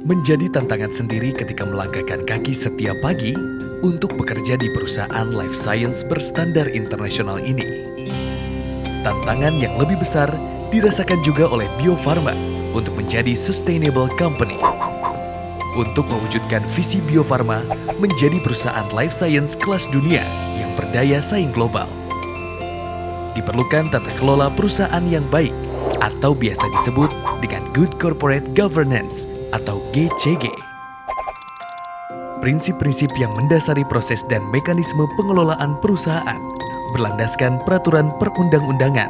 Menjadi tantangan sendiri ketika melangkahkan kaki setiap pagi untuk bekerja di perusahaan life science berstandar internasional ini. Tantangan yang lebih besar dirasakan juga oleh Bio Farma untuk menjadi sustainable company. Untuk mewujudkan visi Bio Farma menjadi perusahaan life science kelas dunia yang berdaya saing global. Diperlukan tata kelola perusahaan yang baik atau biasa disebut dengan Good Corporate Governance atau GCG. Prinsip-prinsip yang mendasari proses dan mekanisme pengelolaan perusahaan berlandaskan peraturan perundang-undangan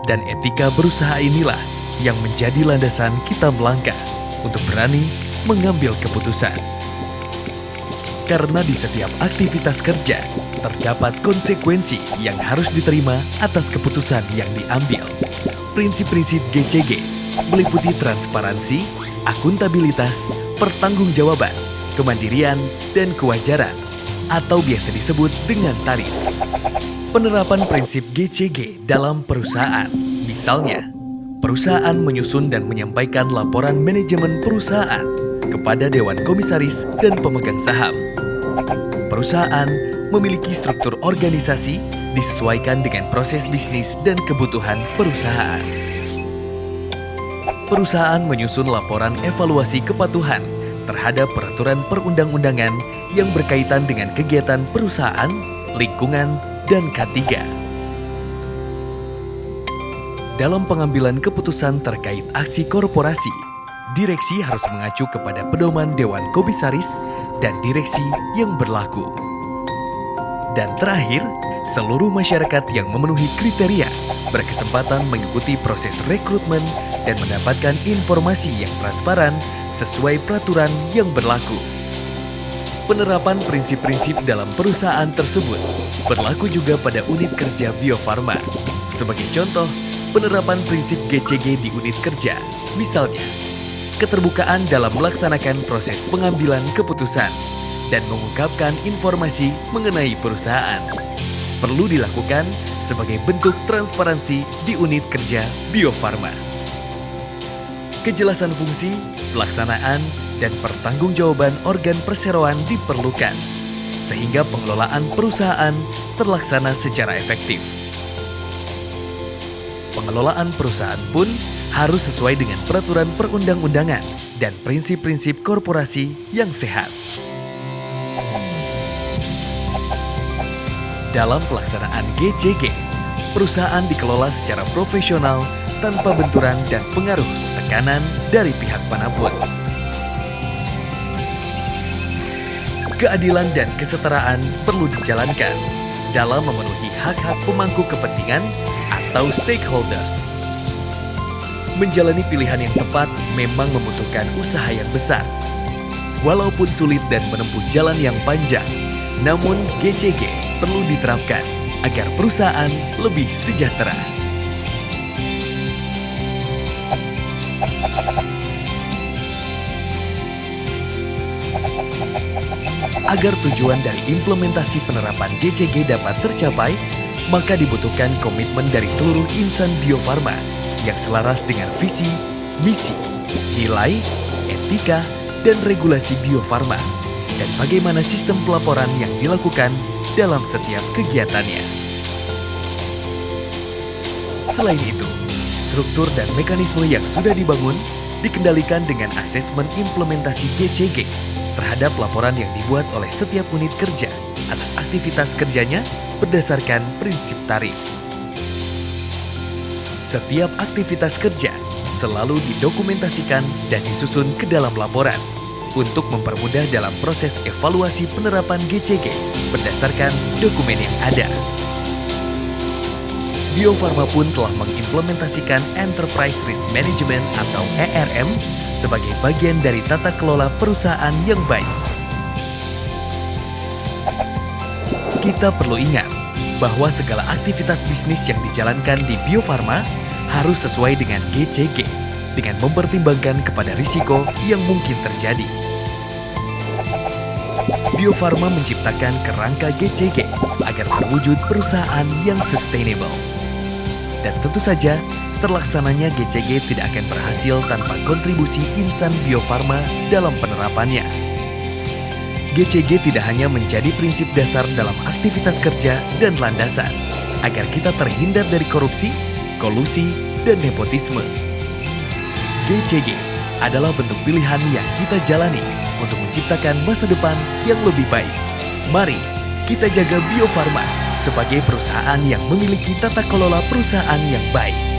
dan etika berusaha inilah yang menjadi landasan kita melangkah untuk berani mengambil keputusan. Karena di setiap aktivitas kerja terdapat konsekuensi yang harus diterima atas keputusan yang diambil. Prinsip-prinsip GCG meliputi transparansi, akuntabilitas, pertanggungjawaban, kemandirian, dan kewajaran, atau biasa disebut dengan tarif. Penerapan prinsip GCG dalam perusahaan, misalnya, perusahaan menyusun dan menyampaikan laporan manajemen perusahaan kepada Dewan Komisaris dan pemegang saham. Perusahaan memiliki struktur organisasi disesuaikan dengan proses bisnis dan kebutuhan perusahaan. Perusahaan menyusun laporan evaluasi kepatuhan terhadap peraturan perundang-undangan yang berkaitan dengan kegiatan perusahaan, lingkungan, dan K3. Dalam pengambilan keputusan terkait aksi korporasi, direksi harus mengacu kepada pedoman Dewan Komisaris dan direksi yang berlaku. Dan terakhir, seluruh masyarakat yang memenuhi kriteria berkesempatan mengikuti proses rekrutmen dan mendapatkan informasi yang transparan sesuai peraturan yang berlaku. Penerapan prinsip-prinsip dalam perusahaan tersebut berlaku juga pada unit kerja Bio Farma. Sebagai contoh, penerapan prinsip GCG di unit kerja, misalnya, keterbukaan dalam melaksanakan proses pengambilan keputusan dan mengungkapkan informasi mengenai perusahaan perlu dilakukan sebagai bentuk transparansi di unit kerja Bio Farma. Kejelasan fungsi, pelaksanaan, dan pertanggungjawaban organ perseroan diperlukan sehingga pengelolaan perusahaan terlaksana secara efektif. Pengelolaan perusahaan pun harus sesuai dengan peraturan perundang-undangan dan prinsip-prinsip korporasi yang sehat. Dalam pelaksanaan GCG, perusahaan dikelola secara profesional tanpa benturan dan pengaruh tekanan dari pihak manapun. Keadilan dan kesetaraan perlu dijalankan dalam memenuhi hak-hak pemangku kepentingan atau stakeholders. Menjalani pilihan yang tepat memang membutuhkan usaha yang besar. Walaupun sulit dan menempuh jalan yang panjang, namun GCG perlu diterapkan agar perusahaan lebih sejahtera. Agar tujuan dari implementasi penerapan GCG dapat tercapai, maka dibutuhkan komitmen dari seluruh insan Bio Farma yang selaras dengan visi, misi, nilai, etika, dan regulasi Bio Farma, dan bagaimana sistem pelaporan yang dilakukan dalam setiap kegiatannya. Selain itu, struktur dan mekanisme yang sudah dibangun dikendalikan dengan asesmen implementasi GCG terhadap laporan yang dibuat oleh setiap unit kerja atas aktivitas kerjanya berdasarkan prinsip tarif. Setiap aktivitas kerja selalu didokumentasikan dan disusun ke dalam laporan untuk mempermudah dalam proses evaluasi penerapan GCG berdasarkan dokumen yang ada. Bio Farma pun telah mengimplementasikan Enterprise Risk Management atau ERM sebagai bagian dari tata kelola perusahaan yang baik. Kita perlu ingat bahwa segala aktivitas bisnis yang dijalankan di Bio Farma harus sesuai dengan GCG dengan mempertimbangkan kepada risiko yang mungkin terjadi. Bio Farma menciptakan kerangka GCG agar terwujud perusahaan yang sustainable. Dan tentu saja, Terlaksananya GCG tidak akan berhasil tanpa kontribusi Insan Bio Farma dalam penerapannya. GCG tidak hanya menjadi prinsip dasar dalam aktivitas kerja dan landasan, agar kita terhindar dari korupsi, kolusi, dan nepotisme. GCG adalah bentuk pilihan yang kita jalani untuk menciptakan masa depan yang lebih baik. Mari kita jaga Bio Farma sebagai perusahaan yang memiliki tata kelola perusahaan yang baik.